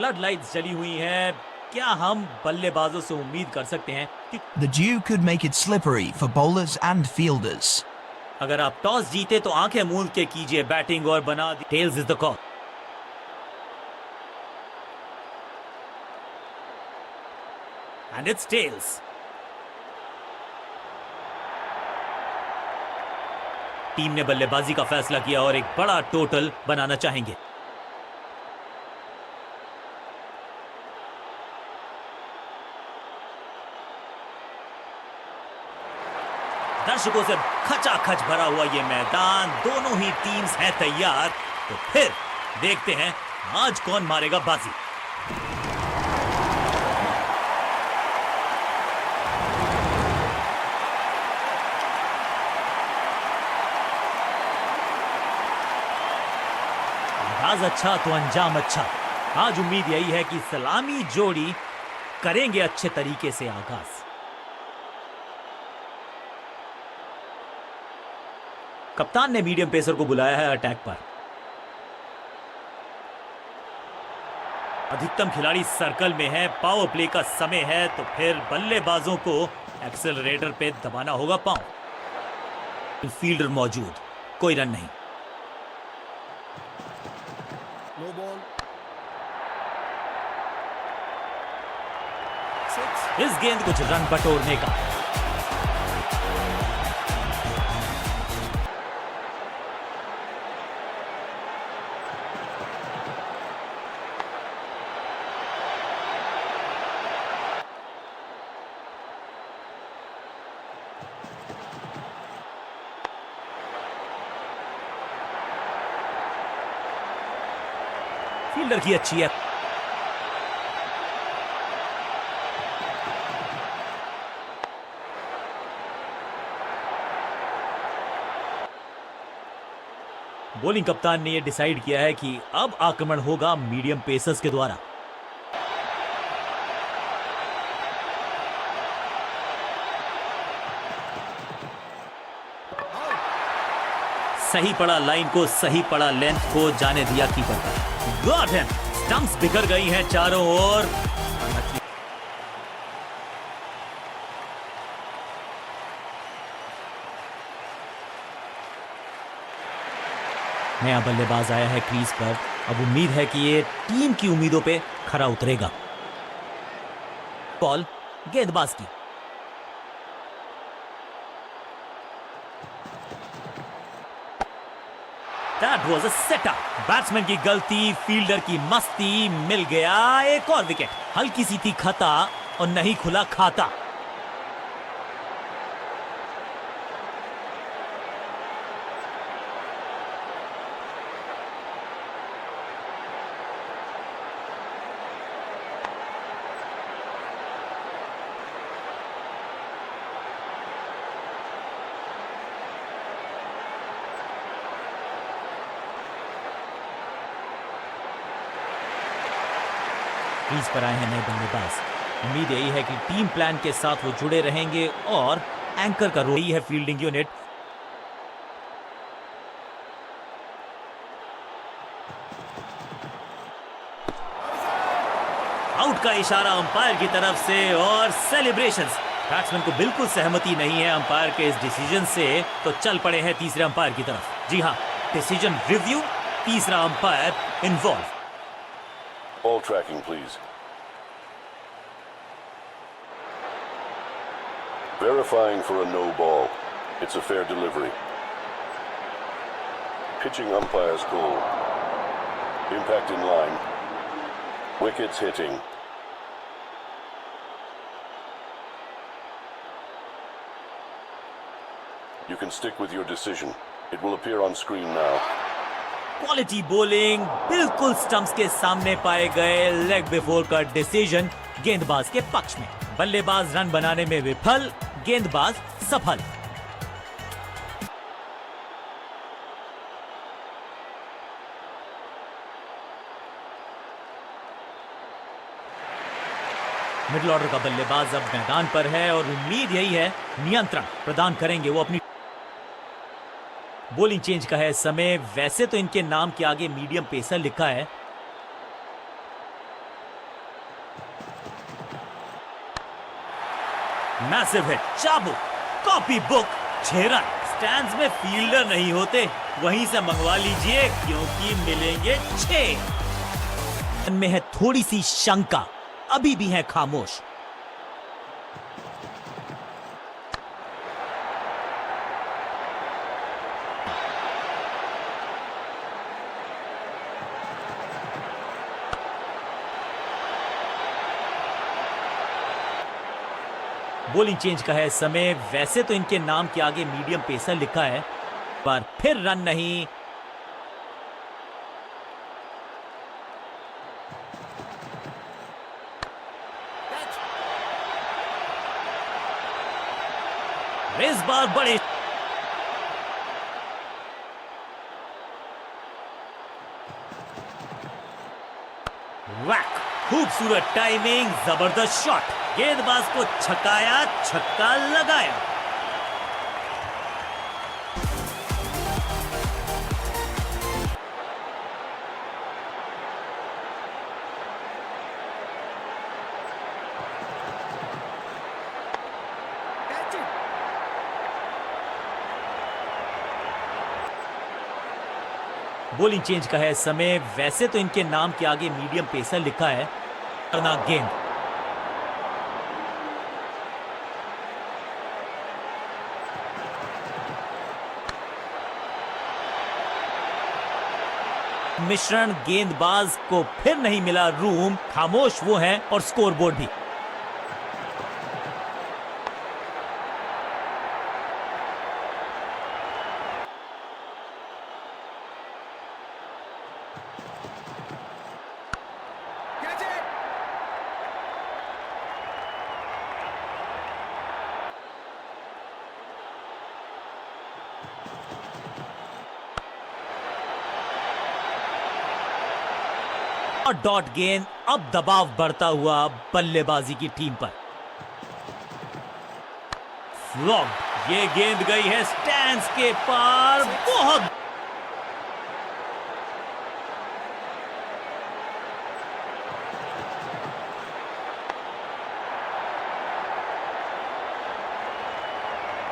Flood lights जली हुई हैं। क्या हम बल्लेबाजों से उम्मीद कर सकते हैं कि The dew could make it slippery for bowlers and fielders. अगर आप टॉस जीते तो आंखें मूंद के कीजिए बैटिंग और बना दी। Tails is the call. And it's tails. Team ने बल्लेबाजी का फैसला किया और एक बड़ा टोटल बनाना चाहेंगे। दर्शकों से खचाखच भरा हुआ ये मैदान, दोनों ही टीम्स हैं तैयार। तो फिर देखते हैं आज कौन मारेगा बाजी। आगाज अच्छा तो अंजाम अच्छा। आज उम्मीद यही है कि सलामी जोड़ी करेंगे अच्छे तरीके से आगाज। कप्तान ने मीडियम पेसर को बुलाया है अटैक पर। अधिकतम खिलाड़ी सर्कल में है, पावर प्ले का समय है, तो फिर बल्लेबाजों को एक्सेलरेटर पे दबाना होगा पांव। फील्डर मौजूद, कोई रन नहीं। No ball. इस गेंद कुछ रन बटोरने का। फील्डर की अच्छी है। बॉलिंग कप्तान ने यह डिसाइड किया है कि अब आक्रमण होगा मीडियम पेसर्स के द्वारा। सही पड़ा लाइन को, सही पड़ा लेंथ को, जाने दिया कीपर पर। Got him. स्टंप्स बिखर गई हैं चारों ओर। नया बल्लेबाज आया है क्रीज पर। अब उम्मीद है कि ये टीम की उम्मीदों पे खरा उतरेगा। बॉल गेंदबाज की। That was a setup. Batsman की गलती, फील्डर की मस्ती, मिल गया एक और विकेट। हल्की सी थी खता और नहीं खुला खाता। क्रीज पर आए हैं नए बल्लेबाज। उम्मीद यही है कि टीम प्लान के साथ वो जुड़े रहेंगे और एंकर का रोल ही है फील्डिंग यूनिट। आउट का इशारा अंपायर की तरफ से और सेलिब्रेशंस। बैट्समैन को बिल्कुल सहमति नहीं है अंपायर के इस डिसीजन से, तो चल पड़े हैं तीसरे अंपायर की तरफ। जी हां, डिसीजन रिव्यू, तीसरा umpire involve. Ball tracking, please. Verifying for a no ball. It's a fair delivery. Pitching umpire's call. Impact in line. Wickets hitting. You can stick with your decision. It will appear on screen now. Quality bowling, बिल्कुल stumps के सामने पाए गए। Leg before का decision गेंदबाज के पक्ष में। बल्लेबाज रन बनाने में विफल, गेंदबाज सफल। मिडिल ऑर्डर का बल्लेबाज अब मैदान पर है और उम्मीद यही है नियंत्रण प्रदान करेंगे वो अपनी। बॉलिंग चेंज का है समय। वैसे तो इनके नाम के आगे मीडियम पेसर लिखा है, मैसिव हिट, चाबुक, कॉपी बुक, 6 रन। स्टैंड्स में फील्डर नहीं होते, वहीं से मंगवा लीजिए क्योंकि मिलेंगे 6। में है थोड़ी सी शंका, अभी भी है खामोश। बॉलिंग चेंज का है समय। वैसे तो इनके नाम के आगे मीडियम पेसर लिखा है, पर फिर रन नहीं। इस बार बड़े वैक, खूबसूरत टाइमिंग, जबरदस्त शॉट। गेंदबाज को छकाया, छक्का लगाया। बॉलिंग चेंज का है समय। वैसे तो इनके नाम के आगे मीडियम पेसर लिखा है, करना गेंद। मिश्रण, गेंदबाज को फिर नहीं मिला रूम, खामोश वो है और स्कोरबोर्ड भी। और डॉट गेंद, अब दबाव बढ़ता हुआ बल्लेबाजी की टीम पर। फ्लॉप, ये गेंद गई है स्टैंड्स के पार, बहुत।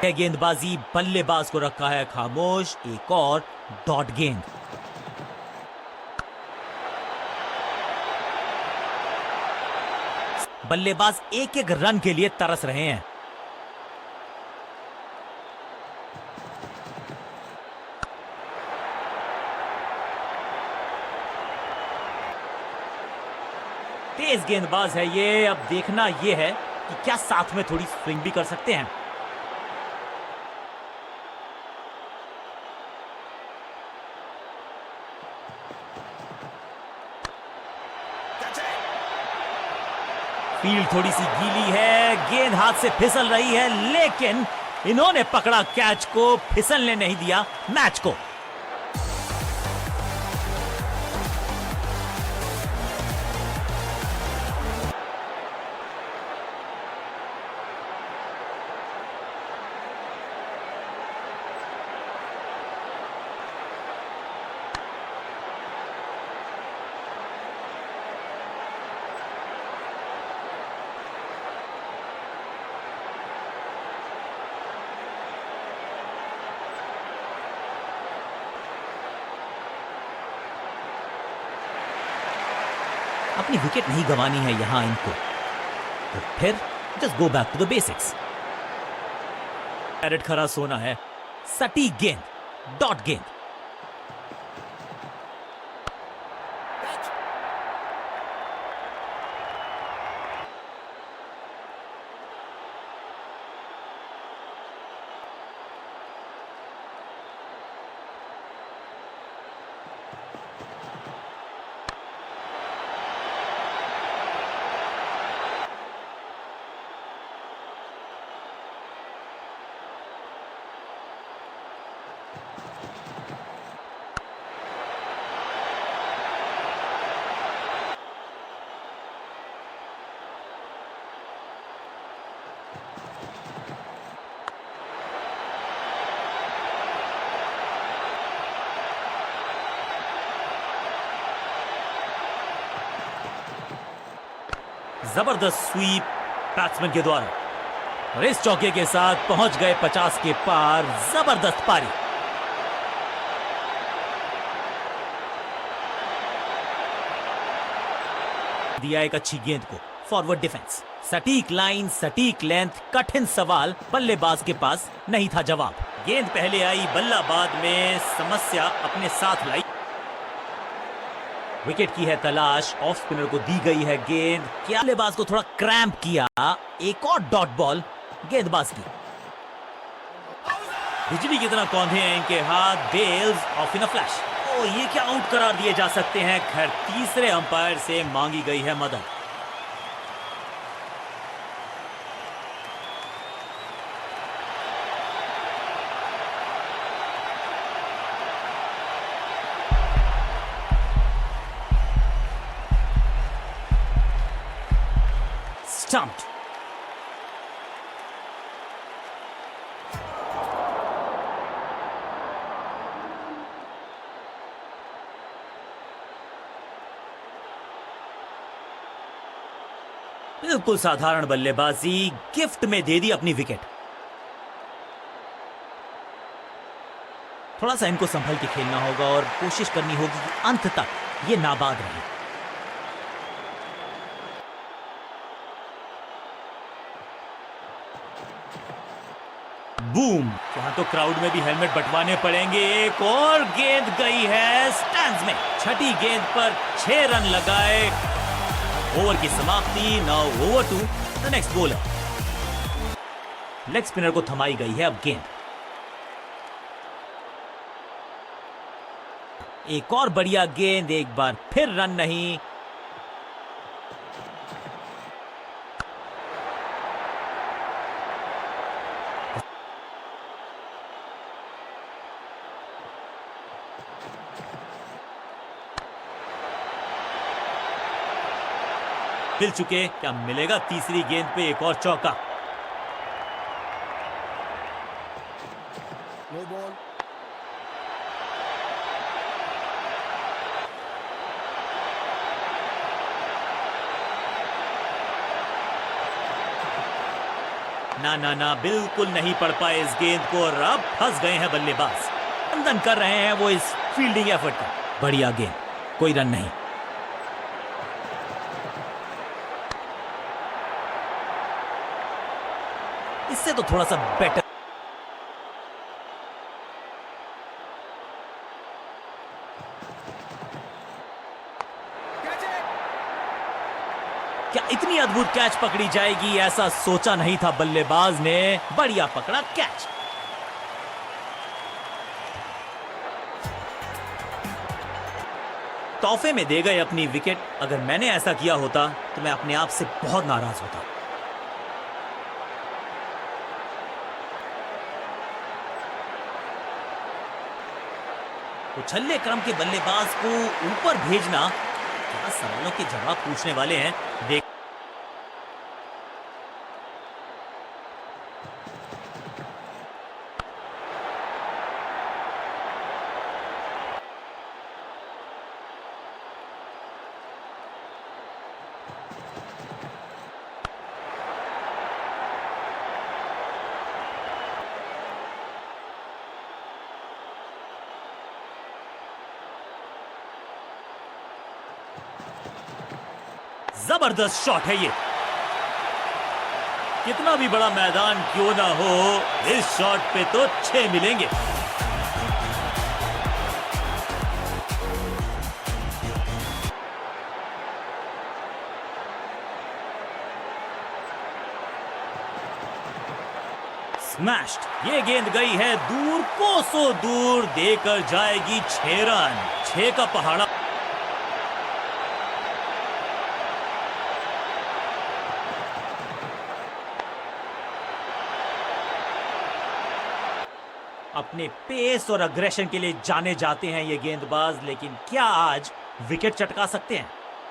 गेंदबाजी, बल्लेबाज को रखा है खामोश। एक और डॉट गेंद। बल्लेबाज एक एक रन के लिए तरस रहे हैं। तेज गेंदबाज है ये। अब देखना ये है कि क्या साथ में थोड़ी स्विंग भी कर सकते हैं। फील्ड थोड़ी सी गीली है, गेंद हाथ से फिसल रही है, लेकिन इन्होंने पकड़ा कैच को, फिसलने नहीं दिया मैच को। अपनी विकेट नहीं गंवानी है यहां इनको, तो फिर just go back to the basics. Carat खरा सोना है, सटीक गेंद, डॉट गेंद। जबरदस्त स्वीप बैट्समैन के द्वारा। और इस चौके के साथ पहुंच गए 50 के पार। जबरदस्त पारी। दिया एक अच्छी गेंद को। फॉरवर्ड डिफेंस, सटीक लाइन, सटीक लेंथ, कठिन सवाल, बल्लेबाज के पास नहीं था जवाब। गेंद पहले आई, बल्ला बाद में समस्या अपने साथ लाई। विकेट की है तलाश। ऑफ स्पिनर को दी गई है गेंद। क्या बल्लेबाज को थोड़ा क्रैम्प किया। एक और डॉट बॉल गेंदबाज की। बिजली की तरह कौंधे हैं इनके हाथ। Bails off in a flash. ओ, ये क्या आउट करार दिए जा सकते हैं। खैर तीसरे अंपायर से मांगी गई है मदद। स्टंप्ड। बिल्कुल साधारण बल्लेबाजी, गिफ्ट में दे दी अपनी विकेट। थोड़ा सा इनको संभल के खेलना होगा और कोशिश करनी होगी कि अंत तक ये नाबाद रहे। बूम। यहां तो क्राउड में भी हेलमेट बंटवाने पड़ेंगे। एक और गेंद गई है स्टैंड्स में। छठी गेंद पर 6 रन लगाए। ओवर की समाप्ति। Now over to the next bowler. Leg spinner को थमाई गई है अब गेंद। एक और बढ़िया गेंद। एक बार फिर रन नहीं। मिल चुके। क्या मिलेगा तीसरी गेंद पे एक और चौका। No ball. ना ना ना, बिल्कुल नहीं पड़ पाए इस गेंद को और अब फंस गए हैं बल्लेबाज। बंधन कर रहे हैं वो इस फील्डिंग एफर्ट का। बढ़िया गेंद, कोई रन नहीं। इससे तो थोड़ा सा बेटर। क्या इतनी अद्भुत कैच पकड़ी जाएगी, ऐसा सोचा नहीं था बल्लेबाज ने। बढ़िया पकड़ा कैच। तोहफे में दे गए अपनी विकेट। अगर मैंने ऐसा किया होता तो मैं अपने आप से बहुत नाराज होता। उछल्ले क्रम के बल्लेबाज को ऊपर भेजना। क्या सवालों के जवाब पूछने वाले हैं देख। जबरदस्त शॉट है ये। कितना भी बड़ा मैदान क्यों ना हो, इस शॉट पे तो 6 मिलेंगे। स्मैश्ड। ये गेंद गई है दूर, कोसों दूर, देकर जाएगी 6 रन। 6 का पहाड़ा। अपने पेस और अग्रेशन के लिए जाने जाते हैं ये गेंदबाज, लेकिन क्या आज विकेट चटका सकते हैं।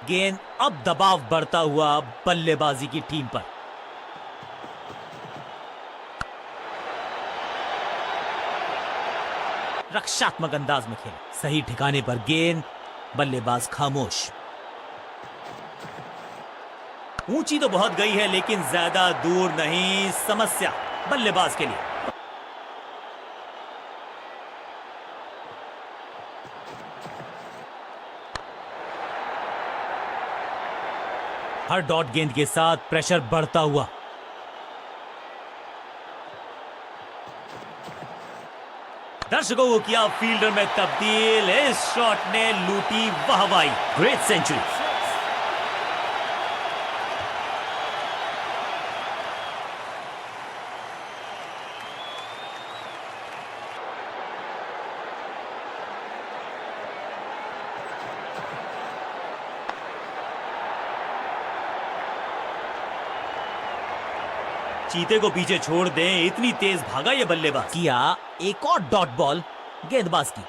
गेंद अब दबाव बढ़ता हुआ बल्लेबाजी की टीम पर। रक्षात्मक अंदाज में खेल। सही ठिकाने पर गेंद। बल्लेबाज खामोश। ऊंची तो बहुत गई है लेकिन ज्यादा दूर नहीं। समस्या बल्लेबाज के लिए। हर डॉट गेंद के साथ प्रेशर बढ़ता हुआ। दर्शकों को किया फील्डर में तब्दील। इस शॉट ने लूटी वाहवाही। Great century. चीते को पीछे छोड़ दें, इतनी तेज भागा ये बल्लेबाज। किया एक और डॉट बॉल गेंदबाज की।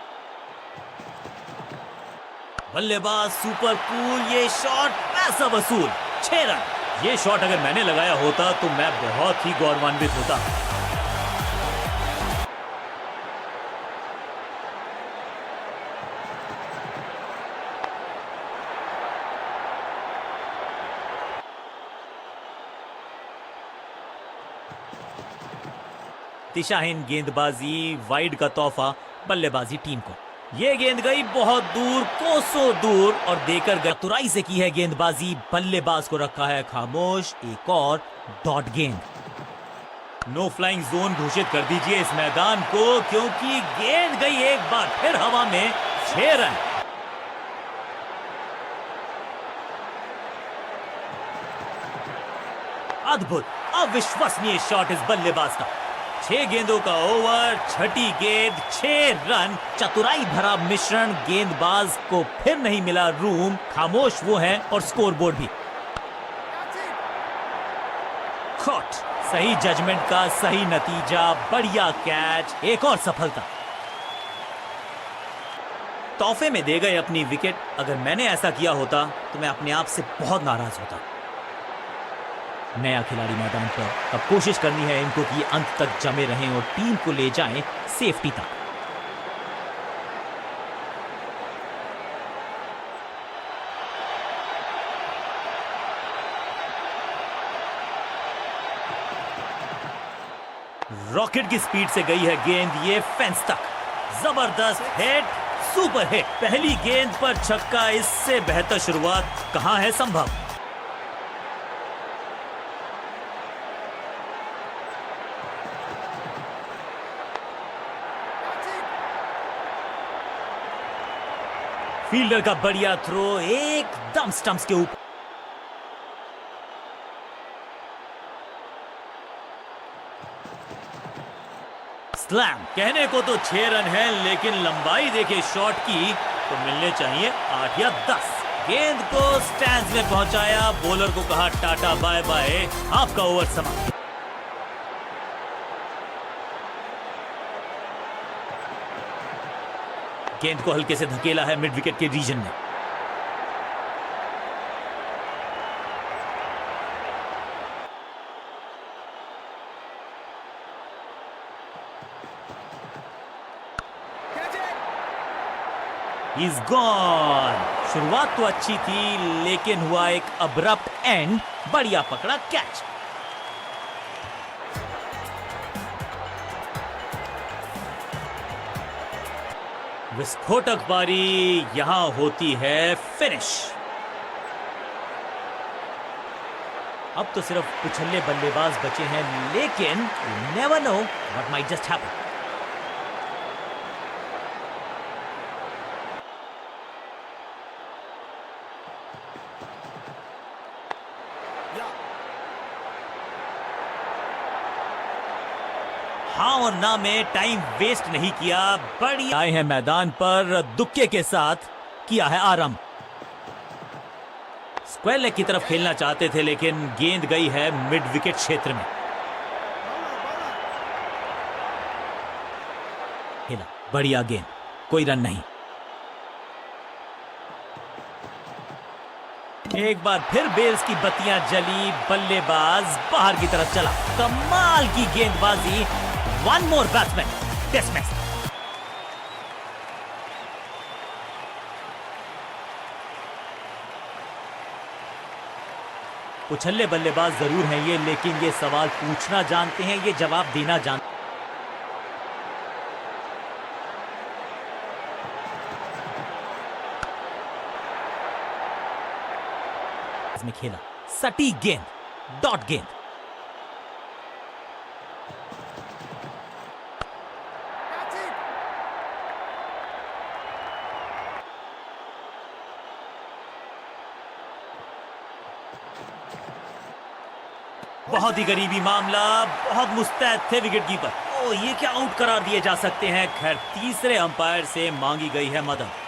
बल्लेबाज सुपर कूल। ये शॉट पैसा वसूल। 6 रन। ये शॉट अगर मैंने लगाया होता तो मैं बहुत ही गौरवान्वित होता। दिशाहीन गेंदबाजी वाइड का तोहफा बल्लेबाजी टीम को। ये गेंद गई बहुत दूर, कोसों दूर और देकर गतुराई से की है गेंदबाजी। बल्लेबाज को रखा है खामोश। एक और डॉट गेंद। नो फ्लाइंग जोन घोषित कर दीजिए इस मैदान को, क्योंकि गेंद गई एक बार फिर हवा में। 6 रन। अद्भुत, अविश्वसनीय शॉट इस बल्लेबाज का। 6 गेंदों का ओवर, छठी गेंद, 6 रन। चतुराई भरा मिश्रण। गेंदबाज को फिर नहीं मिला रूम। खामोश वो है और स्कोरबोर्ड भी। कॉट। सही जजमेंट का सही नतीजा। बढ़िया कैच। एक और सफलता। तोहफे में दे गए अपनी विकेट। अगर मैंने ऐसा किया होता तो मैं अपने आप से बहुत नाराज होता। नया खिलाड़ी मैदान पर। अब कोशिश करनी है इनको कि अंत तक जमे रहें और टीम को ले जाएं सेफ्टी तक। रॉकेट की स्पीड से गई है गेंद ये फेंस तक। जबरदस्त हिट, सुपर हिट। पहली गेंद पर छक्का। इससे बेहतर शुरुआत कहां है संभव। फील्डर का बढ़िया थ्रो एकदम स्टंप्स के ऊपर। स्लैम। कहने को तो 6 रन है लेकिन लंबाई देखे शॉट की तो मिलने चाहिए 8 या 10। गेंद को स्टैंड्स में पहुंचाया। बॉलर को कहा टाटा बाय बाय, आपका ओवर समाप्त। गेंद को हल्के से धकेला है मिड विकेट के रीजन में। He's gone। शुरुआत तो अच्छी थी लेकिन हुआ एक अब्रप्ट एंड। बढ़िया पकड़ा कैच। विस्फोटक पारी यहां होती है फिनिश। अब तो सिर्फ उछल्ले बल्लेबाज बचे हैं लेकिन you never know what might just happen। हाँ और ना में टाइम वेस्ट नहीं किया। बड़ी आए हैं मैदान पर। दुक्के के साथ किया है आरंभ। स्क्वायर लेग की तरफ खेलना चाहते थे लेकिन गेंद गई है मिड विकेट क्षेत्र में। खेला बढ़िया गेंद, कोई रन नहीं। एक बार फिर बेल्स की बत्तियां जली। बल्लेबाज बाहर की तरफ चला। कमाल की गेंदबाजी। One more batsman dismissed। उछल्ले बल्लेबाज जरूर हैं ये, लेकिन ये सवाल पूछना जानते हैं, ये जवाब देना जानते में खेला सटीक गेंद, डॉट गेंद। बहुत ही करीबी मामला, बहुत मुस्तैद थे विकेट कीपर। ओ, ये क्या आउट करार दिए जा सकते हैं। खैर, तीसरे अंपायर से मांगी गई है मदद।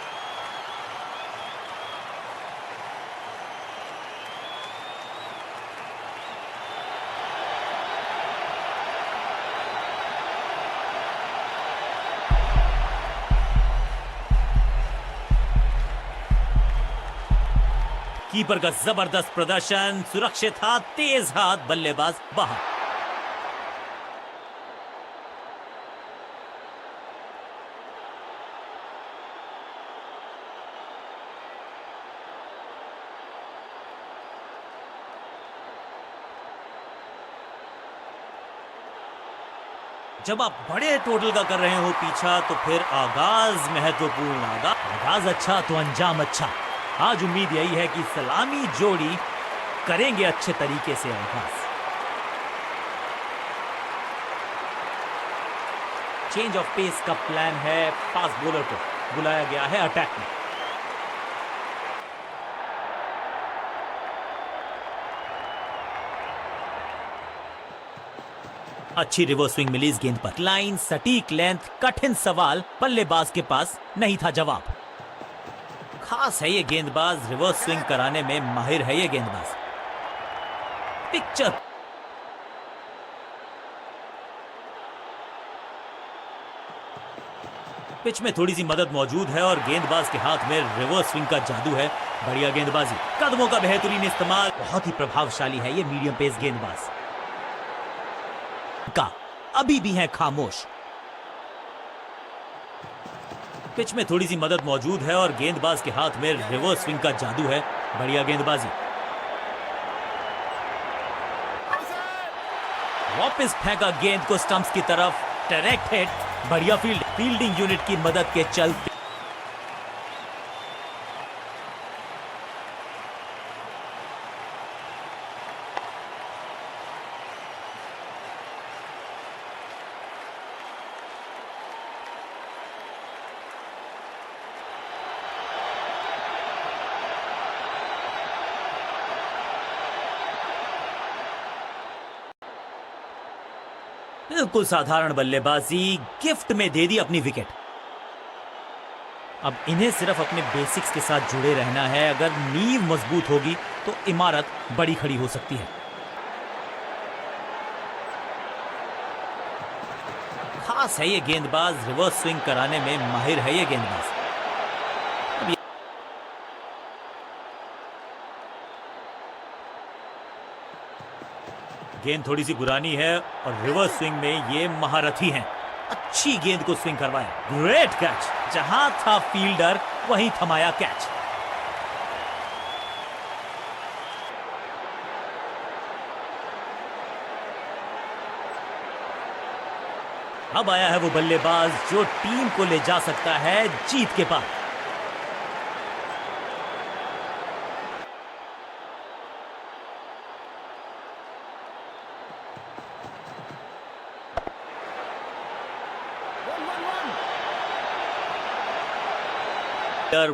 कीपर का जबरदस्त प्रदर्शन, सुरक्षित हाथ, तेज हाथ, बल्लेबाज बाहर। जब आप बड़े टोटल का कर रहे हो पीछा, तो फिर आगाज महत्वपूर्ण। आगाज अच्छा तो अंजाम अच्छा। आज उम्मीद यही है कि सलामी जोड़ी करेंगे अच्छे तरीके से आगाज। चेंज ऑफ पेस का प्लान है, फास्ट बॉलर को बुलाया गया है अटैक में। अच्छी रिवर्स स्विंग मिली इस गेंद पर। लाइन, सटीक लेंथ, कठिन सवाल, बल्लेबाज के पास नहीं था जवाब। खास है ये गेंदबाज, रिवर्स स्विंग कराने में माहिर है ये गेंदबाज। पिक्चर पिच में थोड़ी सी मदद मौजूद है और गेंदबाज के हाथ में रिवर्स स्विंग का जादू है। बढ़िया गेंदबाजी, कदमों का बेहतरीन इस्तेमाल, बहुत ही प्रभावशाली है ये मीडियम पेस गेंदबाज। का अभी भी है खामोश। पिच में थोड़ी सी मदद मौजूद है और गेंदबाज के हाथ में रिवर्स स्विंग का जादू है। बढ़िया गेंदबाजी, वापस फेंका गेंद को स्टंप्स की तरफ, डायरेक्ट हिट। बढ़िया फील्डिंग यूनिट की मदद के चलते बिल्कुल साधारण बल्लेबाजी, गिफ्ट में दे दी अपनी विकेट। अब इन्हें सिर्फ अपने बेसिक्स के साथ जुड़े रहना है। अगर नींव मजबूत होगी तो इमारत बड़ी खड़ी हो सकती है। खास है ये गेंदबाज, रिवर्स स्विंग कराने में माहिर है ये गेंदबाज। गेंद थोड़ी सी पुरानी है और रिवर्स स्विंग में ये महारथी हैं। अच्छी गेंद को स्विंग करवाया, ग्रेट कैच। जहां था फील्डर वहीं थमाया कैच। अब आया है वो बल्लेबाज जो टीम को ले जा सकता है जीत के पार।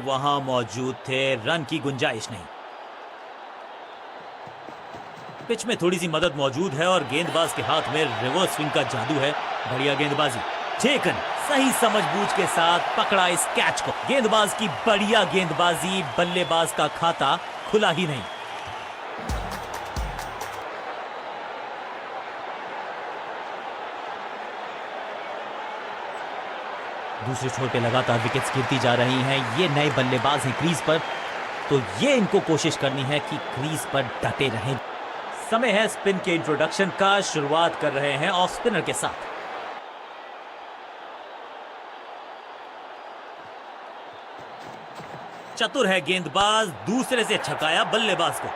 वहां मौजूद थे, रन की गुंजाइश नहीं। पिच में थोड़ी सी मदद मौजूद है और गेंदबाज के हाथ में रिवर्स स्विंग का जादू है। बढ़िया गेंदबाजी, टेकन, सही समझबूझ के साथ पकड़ा इस कैच को। गेंदबाज की बढ़िया गेंदबाजी, बल्लेबाज का खाता खुला ही नहीं। दूसरे छोर पे लगातार विकेट्स गिरती जा रही हैं। ये नए बल्लेबाज हैं क्रीज पर, तो ये इनको कोशिश करनी है कि क्रीज पर डटे रहें। समय है स्पिन के इंट्रोडक्शन का। शुरुआत कर रहे हैं ऑफ स्पिनर के साथ। चतुर है गेंदबाज, दूसरे से छकाया बल्लेबाज को।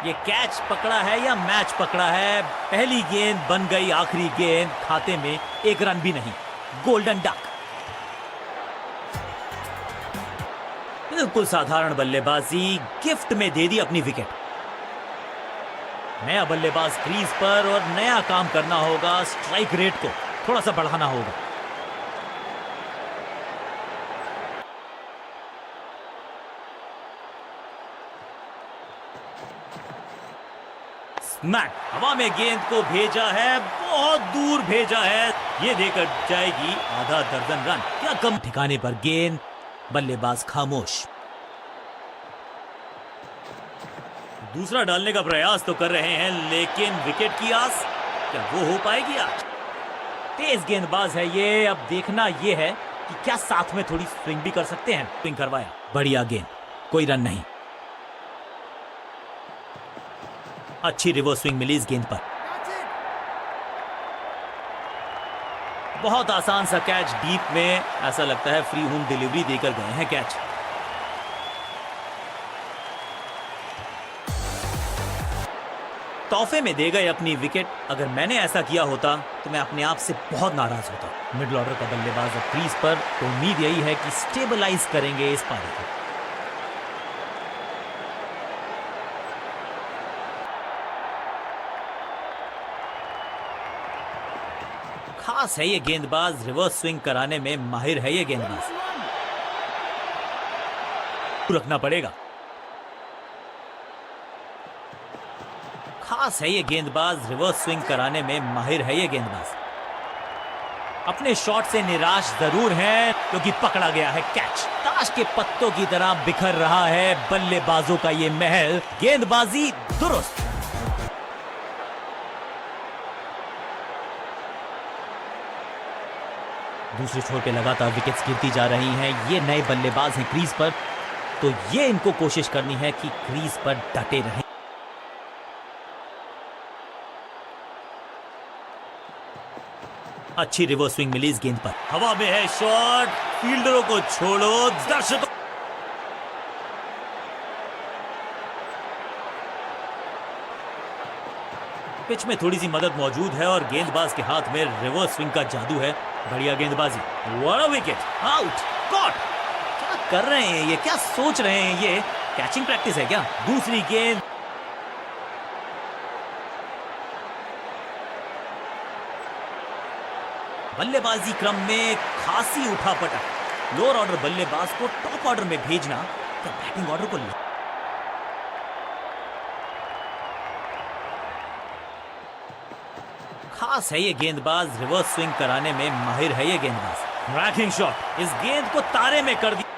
ये कैच पकड़ा है या मैच पकड़ा है? पहली गेंद बन गई आखिरी गेंद, खाते में एक रन भी नहीं। Golden duck. बिल्कुल साधारण बल्लेबाजी, गिफ्ट में दे दी अपनी विकेट। नया बल्लेबाज क्रीज पर और नया काम करना होगा। स्ट्राइक रेट को थोड़ा सा बढ़ाना होगा। स्मैक, हवा में गेंद को भेजा है, बहुत दूर भेजा है। ये देकर जाएगी आधा दर्जन रन। क्या कम ठिकाने पर गेंद, बल्लेबाज खामोश। दूसरा डालने का प्रयास तो कर रहे हैं, लेकिन विकेट की आस क्या वो हो पाएगी आज? तेज गेंदबाज है ये। अब देखना ये है कि क्या साथ में थोड़ी स्विंग भी कर सकते हैं। स्विंग करवाया, बढ़िया गेंद, कोई रन नहीं। अच्छी रिवर्स स्विंग मिली इस गेंद पर। बहुत आसान सा कैच डीप में, ऐसा लगता है फ्री होम डिलीवरी देकर गए हैं कैच। तोहफे में दे गए अपनी विकेट। अगर मैंने ऐसा किया होता तो मैं अपने आप से बहुत नाराज होता। मिडिल ऑर्डर का बल्लेबाज अब क्रीज पर, तो उम्मीद यही है कि स्टेबलाइज करेंगे इस पारी को। खास है ये गेंदबाज, रिवर्स स्विंग कराने में माहिर है ये गेंदबाज। रखना पड़ेगा। खास है ये गेंदबाज, रिवर्स स्विंग कराने में माहिर है ये गेंदबाज। अपने शॉट से निराश जरूर है क्योंकि पकड़ा गया है कैच। ताश के पत्तों की तरह बिखर रहा है बल्लेबाजों का ये महल। गेंदबाजी दुरुस्त। दूसरे छोर पे लगातार विकेट्स गिरती जा रही हैं। ये नए बल्लेबाज हैं क्रीज पर, तो ये इनको कोशिश करनी है कि क्रीज पर डटे रहें। अच्छी रिवर्स स्विंग मिली इस गेंद पर। हवा में है शॉट, फील्डरों को छोड़ो, दर्शकों। पिच में थोड़ी सी मदद मौजूद है और गेंदबाज के हाथ में रिवर्स स्विंग का जादू है। बढ़िया गेंदबाजी, what a wicket, out, caught. क्या कर रहे हैं ये, क्या सोच रहे हैं ये? कैचिंग प्रैक्टिस है क्या? दूसरी गेंद, बल्लेबाजी क्रम में खासी उठापटक। लोअर ऑर्डर बल्लेबाज को टॉप ऑर्डर में भेजना क्या बैटिंग ऑर्डर को खास है ये गेंदबाज, रिवर्स स्विंग कराने में माहिर है ये गेंदबाज। रैकिंग शॉट, इस गेंद को तारे में कर दिया।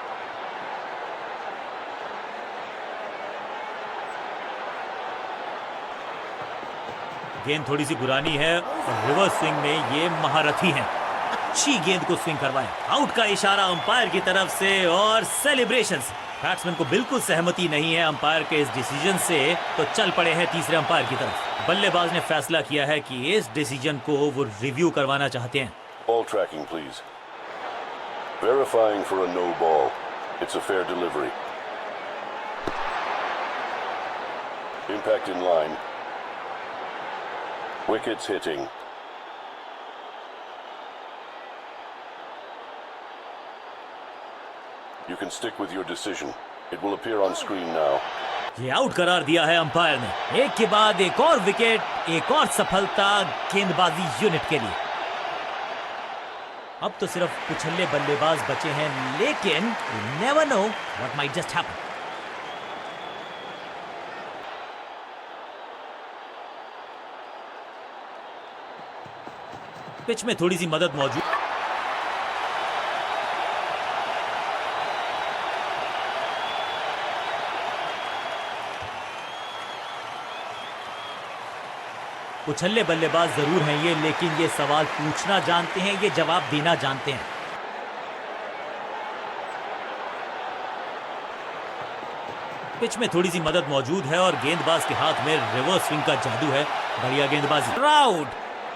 गेंद थोड़ी सी पुरानी है और रिवर्स स्विंग में ये महारथी हैं। अच्छी गेंद को स्विंग करवाया। आउट का इशारा अंपायर की तरफ से और सेलिब्रेशंस। बैट्समैन को बिल्कुल सहमति नहीं है अंपायर के इस डिसीजन से, तो चल पड़े हैं तीसरे अंपायर की तरफ। बल्लेबाज ने फैसला किया है कि इस डिसीजन को वो रिव्यू करवाना चाहते हैं। Ball tracking, please. Verifying for a no ball. It's a fair delivery. Impact in line. Wickets hitting. You can stick with your decision. It will appear on screen now. ये out करार दिया है umpire ने। एक के बाद एक और विकेट, एक और सफलता गेंदबाजी यूनिट के लिए। अब तो सिर्फ कुछल्ले बल्लेबाज बचे हैं, लेकिन you never know what might just happen. Pitch में थोड़ी सी मदद मौजूद। उछल्ले बल्लेबाज जरूर हैं ये, लेकिन ये सवाल पूछना जानते हैं, ये जवाब देना जानते हैं। पिच में थोड़ी सी मदद मौजूद है और गेंदबाज के हाथ में रिवर्स स्विंग का जादू है। बढ़िया गेंदबाजी। राउट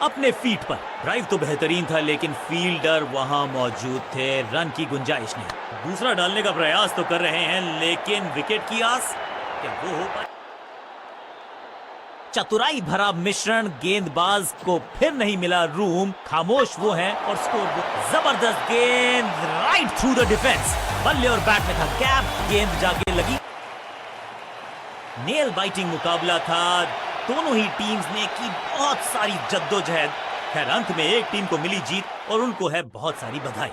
अपने फीट पर। ड्राइव तो बेहतरीन था, लेकिन फील्डर वहां मौजूद थे। रन की गुंजाइश नहीं। दूसरा डालने का प्रयास तो कर रहे हैं, लेकिन विकेट की आस क्या वो हो पाए? चतुराई भरा मिश्रण, गेंदबाज को फिर नहीं मिला रूम, खामोश वो हैं और स्कोर जबरदस्त गेंद राइट थ्रू द डिफेंस। बल्ले और बैट में था गैप, गेंद जाके लगी। नेल बाइटिंग मुकाबला था, दोनों ही टीम्स ने की बहुत सारी जद्दोजहद। खैर अंत में एक टीम को मिली जीत और उनको है बहुत सारी बधाई।